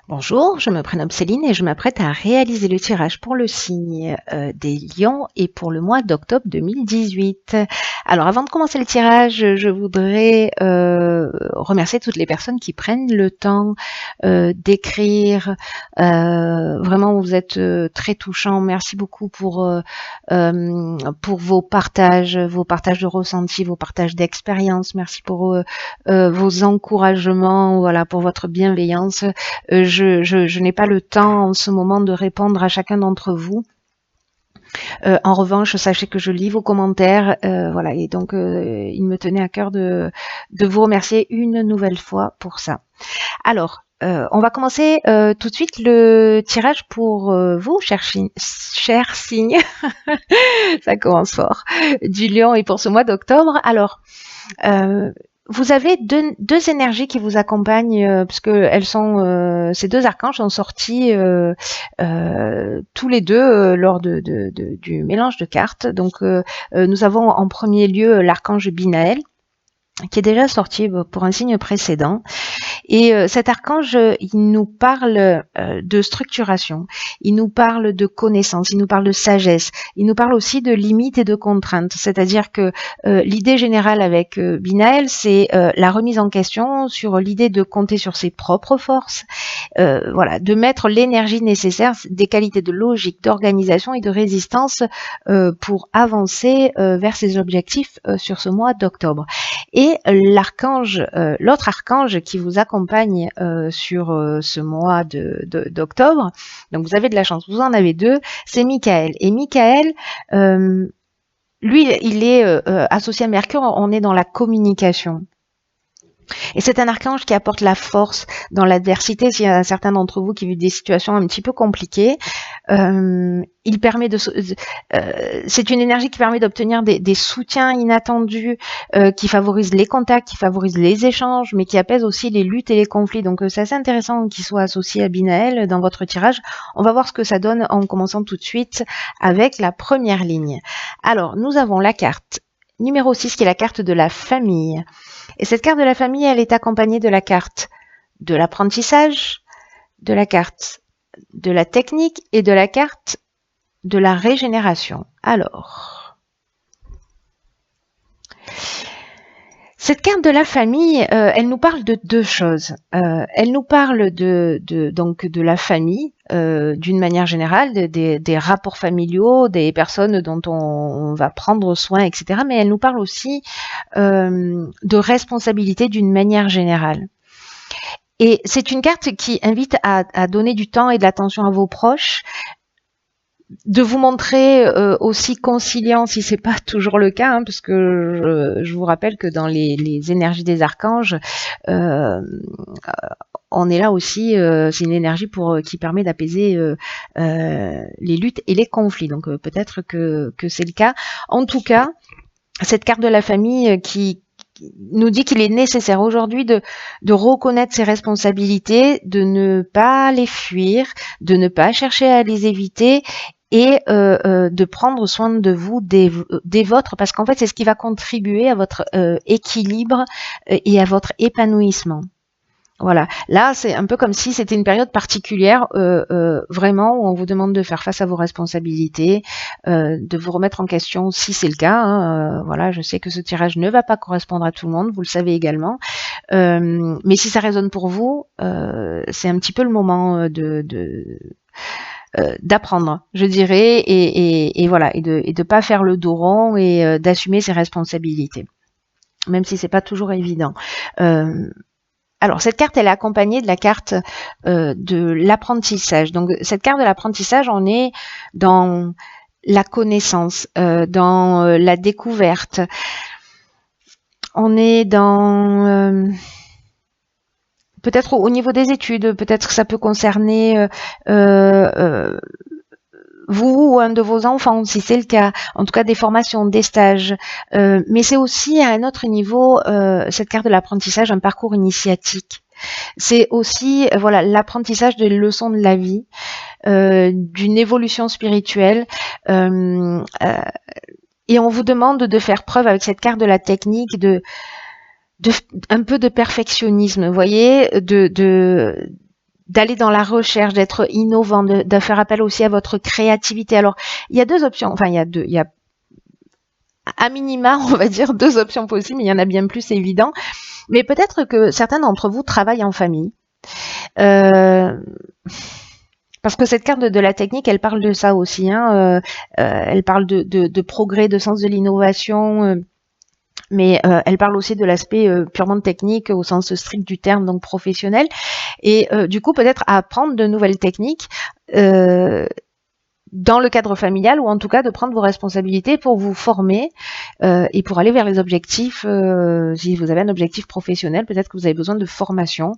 Bonjour, je me prénomme Céline et je m'apprête à réaliser le tirage pour le signe des Lions et pour le mois d'octobre 2018. Alors avant de commencer le tirage, je voudrais remercier toutes les personnes qui prennent le temps d'écrire. Vraiment, vous êtes très touchants. Merci beaucoup pour vos partages de ressentis, vos partages d'expérience. Merci pour vos encouragements, voilà, pour votre bienveillance. Je n'ai pas le temps en ce moment de répondre à chacun d'entre vous. En revanche, sachez que je lis vos commentaires, voilà, et donc il me tenait à cœur de vous remercier une nouvelle fois pour ça. Alors, on va commencer tout de suite le tirage pour vous, chers signes, ça commence fort, du Lion et pour ce mois d'octobre. Alors, vous avez deux énergies qui vous accompagnent, puisque elles sont, ces deux archanges sont sortis tous les deux lors du mélange de cartes. Donc, nous avons en premier lieu l'archange Binaël, qui est déjà sorti pour un signe précédent. Et cet archange, il nous parle de structuration, il nous parle de connaissance, il nous parle de sagesse, il nous parle aussi de limites et de contraintes. C'est-à-dire que l'idée générale avec Binaël, c'est la remise en question sur l'idée de compter sur ses propres forces, voilà, de mettre l'énergie nécessaire, des qualités de logique, d'organisation et de résistance pour avancer vers ses objectifs sur ce mois d'octobre. Et l'archange, l'autre archange qui vous accompagne sur ce mois d'octobre, donc vous avez de la chance, vous en avez deux, c'est Michael. Et Michael, lui, il est associé à Mercure, on est dans la communication. Et c'est un archange qui apporte la force dans l'adversité. S'il y a certains d'entre vous qui vivent des situations un petit peu compliquées, il permet c'est une énergie qui permet d'obtenir des soutiens inattendus, qui favorisent les contacts, qui favorisent les échanges, mais qui apaisent aussi les luttes et les conflits. Donc c'est assez intéressant qu'il soit associé à Binaël dans votre tirage. On va voir ce que ça donne en commençant tout de suite avec la première ligne. Alors, nous avons la carte numéro 6 qui est la carte de la famille. Et cette carte de la famille, elle est accompagnée de la carte de l'apprentissage, de la carte de la technique et de la carte de la régénération. Alors, cette carte de la famille, elle nous parle de deux choses. Elle nous parle donc de la famille, d'une manière générale, des rapports familiaux, des personnes dont on va prendre soin, etc. Mais elle nous parle aussi de responsabilité d'une manière générale. Et c'est une carte qui invite à donner du temps et de l'attention à vos proches, de vous montrer aussi conciliant si c'est pas toujours le cas, hein, parce que je vous rappelle que dans les énergies des archanges, on est là aussi, c'est une énergie qui permet d'apaiser les luttes et les conflits. Donc peut-être que c'est le cas. En tout cas, cette carte de la famille qui nous dit qu'il est nécessaire aujourd'hui de reconnaître ses responsabilités, de ne pas les fuir, de ne pas chercher à les éviter et de prendre soin de vous, des vôtres, parce qu'en fait, c'est ce qui va contribuer à votre équilibre et à votre épanouissement. Voilà, là c'est un peu comme si c'était une période particulière, vraiment où on vous demande de faire face à vos responsabilités, de vous remettre en question si c'est le cas, hein, voilà, je sais que ce tirage ne va pas correspondre à tout le monde, vous le savez également, mais si ça résonne pour vous, c'est un petit peu le moment d'apprendre, je dirais, et voilà, et de pas faire le dos rond et d'assumer ses responsabilités, même si c'est pas toujours évident. Alors, cette carte, elle est accompagnée de la carte de l'apprentissage. Donc, cette carte de l'apprentissage, on est dans la connaissance, dans la découverte. On est dans... peut-être au niveau des études, peut-être que ça peut concerner vous ou un de vos enfants, si c'est le cas, en tout cas des formations, des stages, mais c'est aussi à un autre niveau, cette carte de l'apprentissage, un parcours initiatique. C'est aussi voilà l'apprentissage des leçons de la vie, d'une évolution spirituelle, et on vous demande de faire preuve avec cette carte de la technique un peu de perfectionnisme, vous voyez, d'aller dans la recherche, d'être innovant, de faire appel aussi à votre créativité. Alors, il y a deux options, enfin, il y a à minima, on va dire, deux options possibles, mais il y en a bien plus, c'est évident. Mais peut-être que certains d'entre vous travaillent en famille. Parce que cette carte de la technique, elle parle de ça aussi. Hein, elle parle de progrès, de sens de l'innovation, mais elle parle aussi de l'aspect purement technique au sens strict du terme, donc professionnel. Et du coup, peut-être apprendre de nouvelles techniques dans le cadre familial, ou en tout cas de prendre vos responsabilités pour vous former et pour aller vers les objectifs. Si vous avez un objectif professionnel, peut-être que vous avez besoin de formation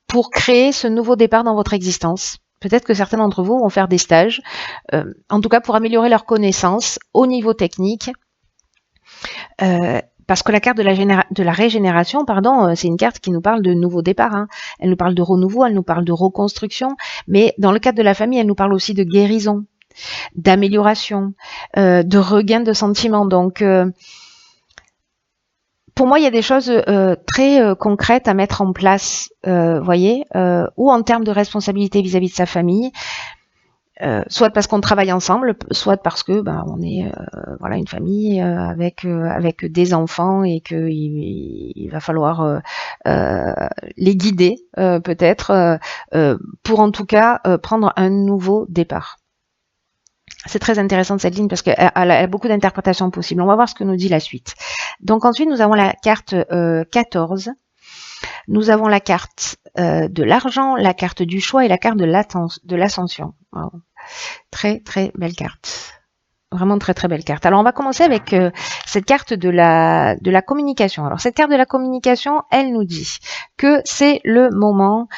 pour créer ce nouveau départ dans votre existence. Peut-être que certains d'entre vous vont faire des stages, en tout cas pour améliorer leurs connaissances au niveau technique. Parce que la carte de la régénération, pardon, c'est une carte qui nous parle de nouveau départ. Hein. Elle nous parle de renouveau, elle nous parle de reconstruction, mais dans le cadre de la famille, elle nous parle aussi de guérison, d'amélioration, de regain de sentiments. Donc, pour moi, il y a des choses très concrètes à mettre en place, voyez, ou en termes de responsabilité vis-à-vis de sa famille. Soit parce qu'on travaille ensemble, soit parce que on est voilà, une famille avec des enfants et que il va falloir les guider peut-être pour en tout cas prendre un nouveau départ. C'est très intéressant cette ligne parce qu'elle a beaucoup d'interprétations possibles. On va voir ce que nous dit la suite. Donc ensuite nous avons la carte 14. Nous avons la carte de l'argent, la carte du choix et la carte de l'ascension. Wow. Très très belle carte. Vraiment très très belle carte. Alors on va commencer avec cette carte de la communication. Alors cette carte de la communication, elle nous dit que c'est le moment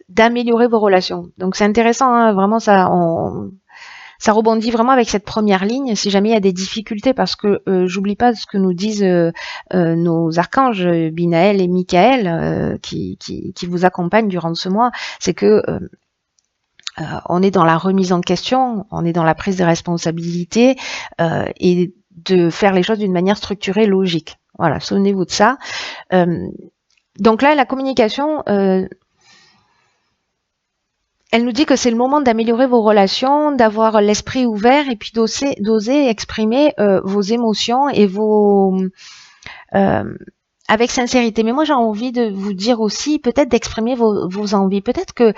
d'améliorer vos relations. Donc c'est intéressant, hein, vraiment ça rebondit vraiment avec cette première ligne, si jamais il y a des difficultés, parce que j'oublie pas ce que nous disent nos archanges Binaël et Michael qui vous accompagnent durant ce mois, c'est que on est dans la remise en question, on est dans la prise de responsabilité et de faire les choses d'une manière structurée, logique. Voilà, souvenez-vous de ça. Donc là, la communication, elle nous dit que c'est le moment d'améliorer vos relations, d'avoir l'esprit ouvert et puis d'oser exprimer vos émotions et vos avec sincérité. Mais moi, j'ai envie de vous dire aussi, peut-être d'exprimer vos envies. Peut-être que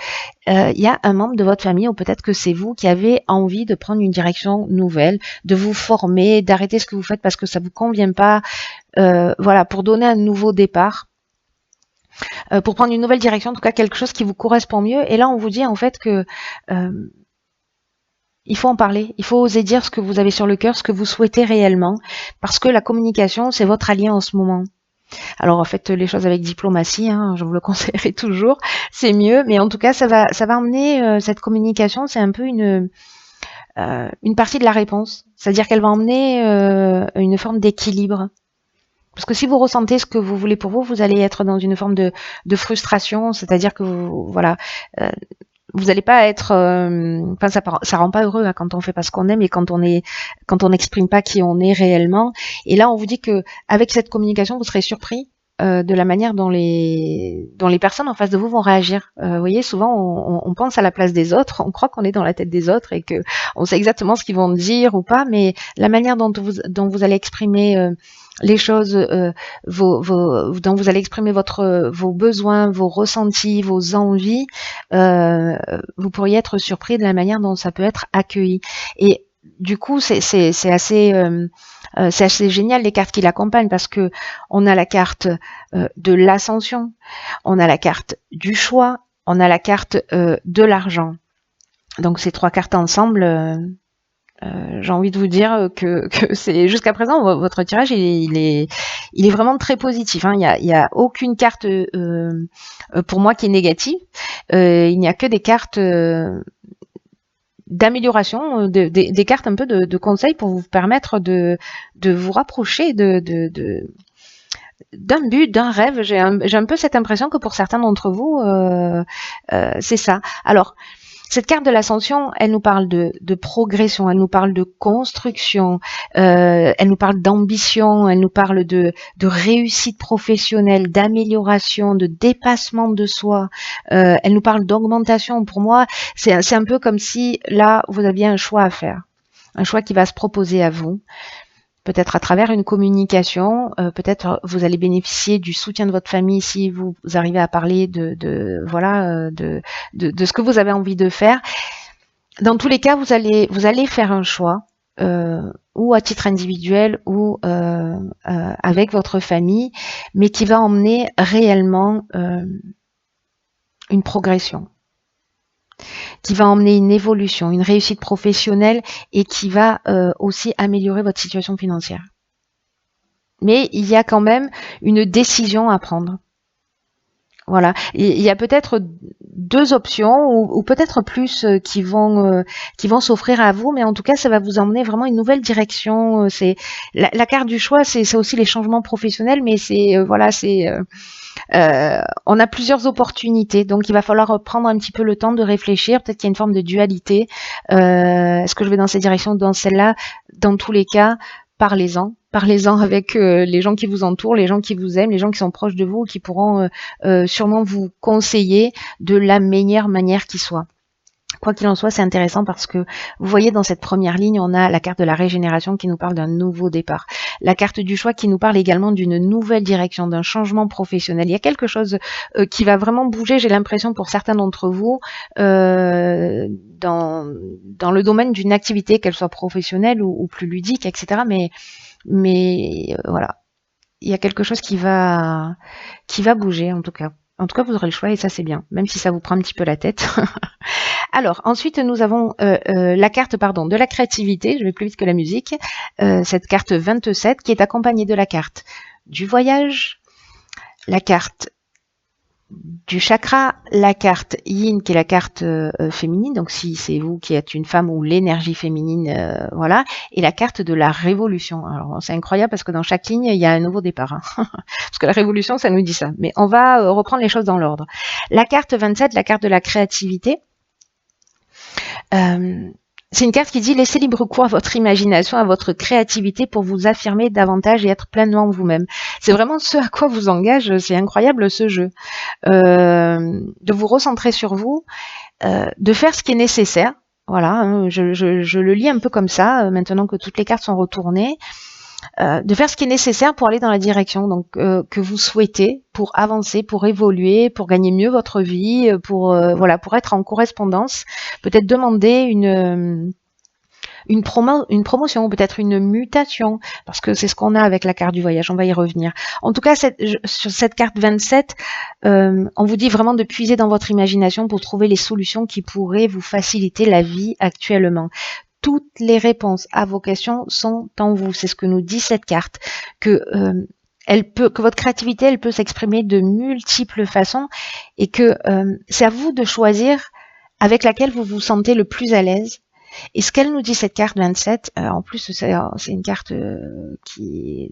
y a un membre de votre famille, ou peut-être que c'est vous qui avez envie de prendre une direction nouvelle, de vous former, d'arrêter ce que vous faites parce que ça vous convient pas. Voilà, pour donner un nouveau départ. Pour prendre une nouvelle direction, en tout cas quelque chose qui vous correspond mieux. Et là, on vous dit en fait que il faut en parler, il faut oser dire ce que vous avez sur le cœur, ce que vous souhaitez réellement, parce que la communication, c'est votre allié en ce moment. Alors faites les choses avec diplomatie, hein, je vous le conseillerais toujours, c'est mieux, mais en tout cas ça va emmener cette communication, c'est un peu une partie de la réponse, c'est-à-dire qu'elle va emmener une forme d'équilibre. Parce que si vous ressentez ce que vous voulez pour vous, vous allez être dans une forme de frustration, c'est-à-dire que vous n'allez pas être, ça rend pas heureux hein, quand on fait pas ce qu'on aime et quand on n'exprime pas qui on est réellement. Et là, on vous dit que avec cette communication, vous serez surpris de la manière dont les personnes en face de vous vont réagir. Vous voyez, souvent on pense à la place des autres, on croit qu'on est dans la tête des autres et que on sait exactement ce qu'ils vont dire ou pas, mais la manière dont vous allez exprimer les choses, dont vous allez exprimer vos besoins, vos ressentis, vos envies, vous pourriez être surpris de la manière dont ça peut être accueilli. Et du coup, c'est assez génial les cartes qui l'accompagnent parce que on a la carte de l'ascension, on a la carte du choix, on a la carte de l'argent. Donc ces trois cartes ensemble. J'ai envie de vous dire que c'est jusqu'à présent votre tirage il est vraiment très positif. Hein. Il y a aucune carte pour moi qui est négative. Il n'y a que des cartes d'amélioration, des cartes un peu de conseils pour vous permettre de vous rapprocher d'un but, d'un rêve. J'ai un peu cette impression que pour certains d'entre vous, c'est ça. Alors, Cette carte de l'ascension, elle nous parle de progression, elle nous parle de construction, elle nous parle d'ambition, elle nous parle de réussite professionnelle, d'amélioration, de dépassement de soi, elle nous parle d'augmentation. Pour moi, c'est un peu comme si là, vous aviez un choix à faire, un choix qui va se proposer à vous. Peut-être à travers une communication, peut-être vous allez bénéficier du soutien de votre famille si vous arrivez à parler de ce que vous avez envie de faire. Dans tous les cas, vous allez faire un choix, ou à titre individuel ou avec votre famille, mais qui va emmener réellement une progression, qui va emmener une évolution, une réussite professionnelle et qui va aussi améliorer votre situation financière. Mais il y a quand même une décision à prendre. Voilà, il y a peut-être deux options ou peut-être plus qui vont s'offrir à vous, mais en tout cas, ça va vous emmener vraiment une nouvelle direction. C'est la carte du choix, c'est aussi les changements professionnels, mais c'est on a plusieurs opportunités, donc il va falloir prendre un petit peu le temps de réfléchir. Peut-être qu'il y a une forme de dualité. Est-ce que je vais dans cette direction ou dans celle-là? Dans tous les cas, parlez-en. Parlez-en avec les gens qui vous entourent, les gens qui vous aiment, les gens qui sont proches de vous, qui pourront sûrement vous conseiller de la meilleure manière qui soit. Quoi qu'il en soit, c'est intéressant parce que vous voyez dans cette première ligne, on a la carte de la régénération qui nous parle d'un nouveau départ. La carte du choix qui nous parle également d'une nouvelle direction, d'un changement professionnel. Il y a quelque chose qui va vraiment bouger, j'ai l'impression pour certains d'entre vous, dans le domaine d'une activité, qu'elle soit professionnelle ou plus ludique, etc. Mais voilà, il y a quelque chose qui va bouger en tout cas. En tout cas, vous aurez le choix et ça c'est bien, même si ça vous prend un petit peu la tête. Alors, ensuite, nous avons la carte de la créativité, je vais plus vite que la musique, cette carte 27 qui est accompagnée de la carte du voyage, la carte du chakra, la carte yin qui est la carte féminine, donc si c'est vous qui êtes une femme ou l'énergie féminine, voilà, et la carte de la révolution. Alors c'est incroyable parce que dans chaque ligne il y a un nouveau départ, hein. Parce que la révolution ça nous dit ça, mais on va reprendre les choses dans l'ordre. La carte 27, la carte de la créativité, c'est une carte qui dit laissez libre cours à votre imagination, à votre créativité pour vous affirmer davantage et être pleinement vous-même. C'est vraiment ce à quoi vous engage, c'est incroyable ce jeu. De vous recentrer sur vous, de faire ce qui est nécessaire. Voilà, hein, je le lis un peu comme ça, maintenant que toutes les cartes sont retournées. De faire ce qui est nécessaire pour aller dans la direction donc que vous souhaitez, pour avancer, pour évoluer, pour gagner mieux votre vie, pour être en correspondance, peut-être demander une promotion, peut-être une mutation, parce que c'est ce qu'on a avec la carte du voyage, on va y revenir. En tout cas, sur cette carte 27, on vous dit vraiment de puiser dans votre imagination pour trouver les solutions qui pourraient vous faciliter la vie actuellement. Toutes les réponses à vos questions sont en vous. C'est ce que nous dit cette carte, que votre créativité, elle peut s'exprimer de multiples façons et que c'est à vous de choisir avec laquelle vous vous sentez le plus à l'aise. Et ce qu'elle nous dit, cette carte 27, en plus c'est une carte qui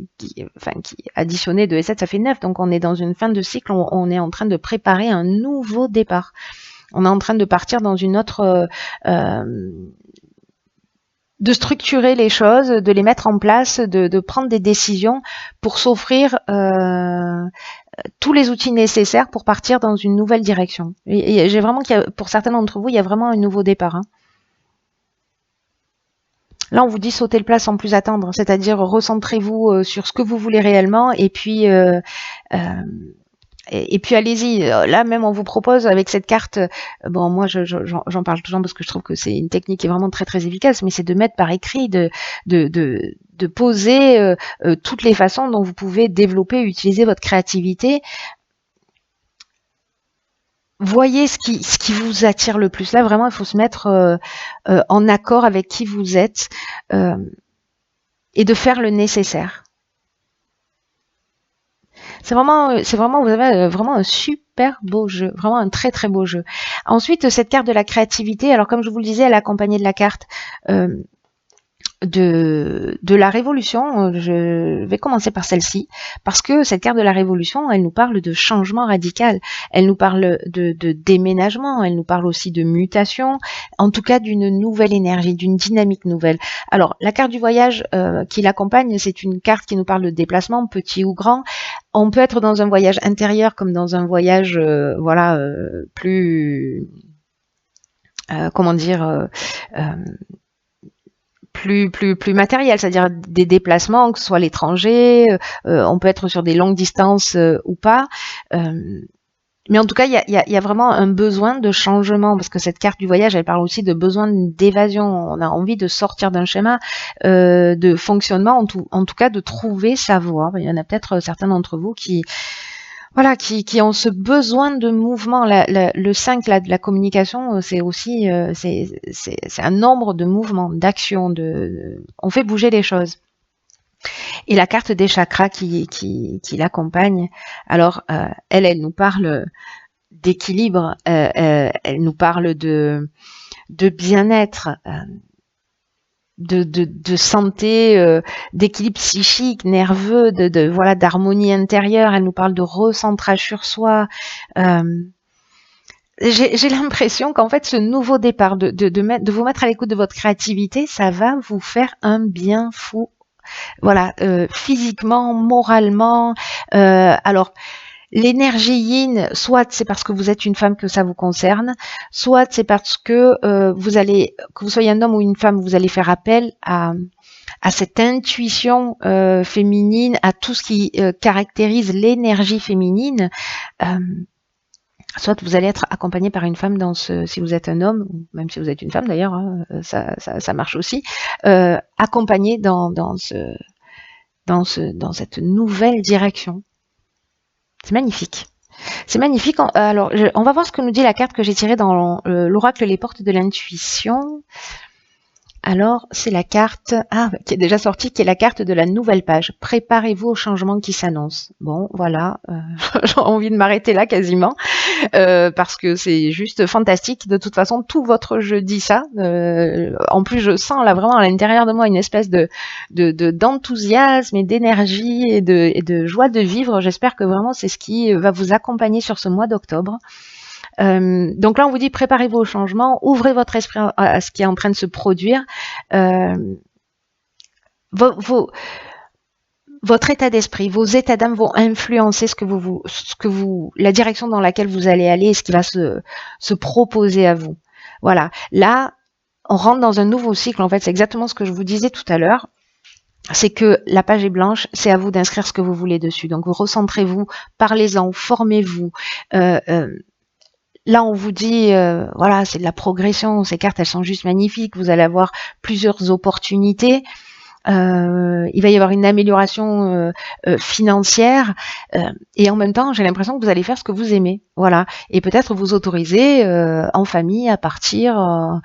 additionnée de 7, ça fait 9, donc on est dans une fin de cycle, on est en train de préparer un nouveau départ. On est en train de partir dans une autre... de structurer les choses, de les mettre en place, de prendre des décisions pour s'offrir tous les outils nécessaires pour partir dans une nouvelle direction. Et j'ai vraiment pour certains d'entre vous, il y a vraiment un nouveau départ. Hein. Là, on vous dit sauter le plat sans plus attendre, c'est-à-dire recentrez-vous sur ce que vous voulez réellement et puis allez-y. Là même on vous propose avec cette carte, bon moi j'en parle toujours parce que je trouve que c'est une technique qui est vraiment très très efficace, mais c'est de mettre par écrit, de poser toutes les façons dont vous pouvez développer, utiliser votre créativité. Voyez ce qui vous attire le plus. Là vraiment il faut se mettre en accord avec qui vous êtes et de faire le nécessaire. C'est vraiment, vous avez vraiment un super beau jeu, vraiment un très très beau jeu. Ensuite, cette carte de la créativité, alors comme je vous le disais, elle est accompagnée de la carte de la révolution. Je vais commencer par celle-ci, parce que cette carte de la révolution, elle nous parle de changement radical, elle nous parle de déménagement, elle nous parle aussi de mutation, en tout cas d'une nouvelle énergie, d'une dynamique nouvelle. Alors, la carte du voyage qui l'accompagne, c'est une carte qui nous parle de déplacement, petit ou grand. On peut être dans un voyage intérieur comme dans un voyage, plus... comment dire plus matériel, c'est-à-dire des déplacements, que ce soit à l'étranger, on peut être sur des longues distances ou pas. Mais en tout cas, il y a vraiment un besoin de changement, parce que cette carte du voyage, elle parle aussi de besoin d'évasion. On a envie de sortir d'un schéma de fonctionnement, en tout cas de trouver sa voie. Il y en a peut-être certains d'entre vous qui ont ce besoin de mouvement. Le 5 là, de la communication, c'est aussi c'est un nombre de mouvements, d'actions, on fait bouger les choses. Et la carte des chakras qui l'accompagne, alors elle nous parle d'équilibre, elle nous parle de bien-être, de santé, d'équilibre psychique, nerveux, d'harmonie intérieure. Elle nous parle de recentrage sur soi. J'ai l'impression qu'en fait, ce nouveau départ, de vous mettre à l'écoute de votre créativité, ça va vous faire un bien fou. Voilà, physiquement, moralement. Alors, l'énergie yin, soit c'est parce que vous êtes une femme que ça vous concerne, soit c'est parce que que vous soyez un homme ou une femme, vous allez faire appel à cette intuition féminine, à tout ce qui caractérise l'énergie féminine. Soit vous allez être accompagné par une femme si vous êtes un homme, ou même si vous êtes une femme d'ailleurs, hein, ça marche aussi, accompagné dans cette nouvelle direction. C'est magnifique. C'est magnifique. Alors, on va voir ce que nous dit la carte que j'ai tirée dans l'oracle Les Portes de l'Intuition. Alors, c'est la carte qui est déjà sortie, qui est la carte de la nouvelle page. Préparez-vous au changement qui s'annonce. Bon, voilà, j'ai envie de m'arrêter là quasiment, parce que c'est juste fantastique. De toute façon, tout votre jeu dit ça. En plus, je sens là vraiment à l'intérieur de moi une espèce d'enthousiasme et d'énergie et de joie de vivre. J'espère que vraiment c'est ce qui va vous accompagner sur ce mois d'octobre. Donc là, on vous dit préparez-vous au changement, ouvrez votre esprit à ce qui est en train de se produire. Votre état d'esprit, vos états d'âme vont influencer la direction dans laquelle vous allez aller et ce qui va se proposer à vous. Voilà. Là, on rentre dans un nouveau cycle. En fait, c'est exactement ce que je vous disais tout à l'heure. C'est que la page est blanche, c'est à vous d'inscrire ce que vous voulez dessus. Donc, vous recentrez-vous, parlez-en, formez-vous. Là, on vous dit, c'est de la progression. Ces cartes, elles sont juste magnifiques. Vous allez avoir plusieurs opportunités. Il va y avoir une amélioration financière. Et en même temps, j'ai l'impression que vous allez faire ce que vous aimez. Voilà. Et peut-être vous autoriser en famille à partir,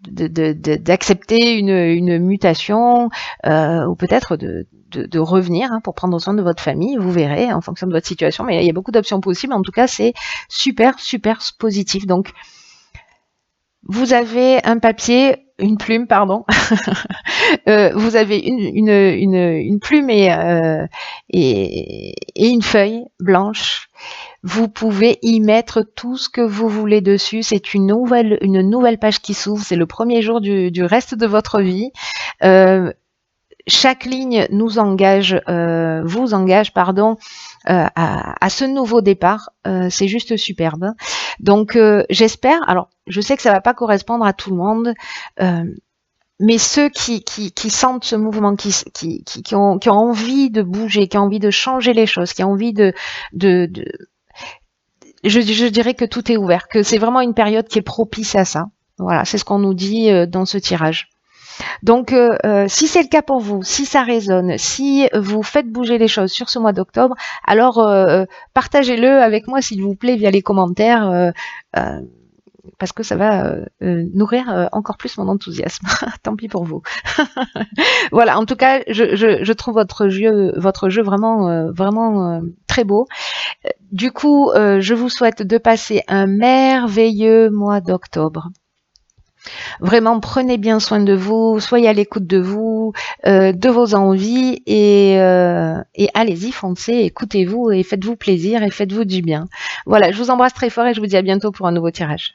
d'accepter une mutation ou peut-être de revenir pour prendre soin de votre famille. Vous verrez en fonction de votre situation, mais il y a beaucoup d'options possibles. En tout cas, c'est super positif. Donc, vous avez un papier, une plume, pardon. Vous avez une plume et une feuille blanche. Vous pouvez y mettre tout ce que vous voulez dessus. C'est une nouvelle page qui s'ouvre. C'est le premier jour du reste de votre vie. Chaque ligne vous engage, à ce nouveau départ. C'est juste superbe. Donc, j'espère. Alors, je sais que ça va pas correspondre à tout le monde. Mais ceux qui sentent ce mouvement, qui ont envie de bouger, qui ont envie de changer les choses, qui ont envie je dirais que tout est ouvert, que c'est vraiment une période qui est propice à ça. Voilà, c'est ce qu'on nous dit dans ce tirage. Donc, si c'est le cas pour vous, si ça résonne, si vous faites bouger les choses sur ce mois d'octobre, alors partagez-le avec moi, s'il vous plaît, via les commentaires, parce que ça va nourrir encore plus mon enthousiasme. Tant pis pour vous. Voilà, en tout cas, je trouve votre jeu vraiment très beau. Du coup, je vous souhaite de passer un merveilleux mois d'octobre. Vraiment, prenez bien soin de vous, soyez à l'écoute de vos envies et allez-y, foncez, écoutez-vous et faites-vous plaisir et faites-vous du bien. Voilà, je vous embrasse très fort et je vous dis à bientôt pour un nouveau tirage.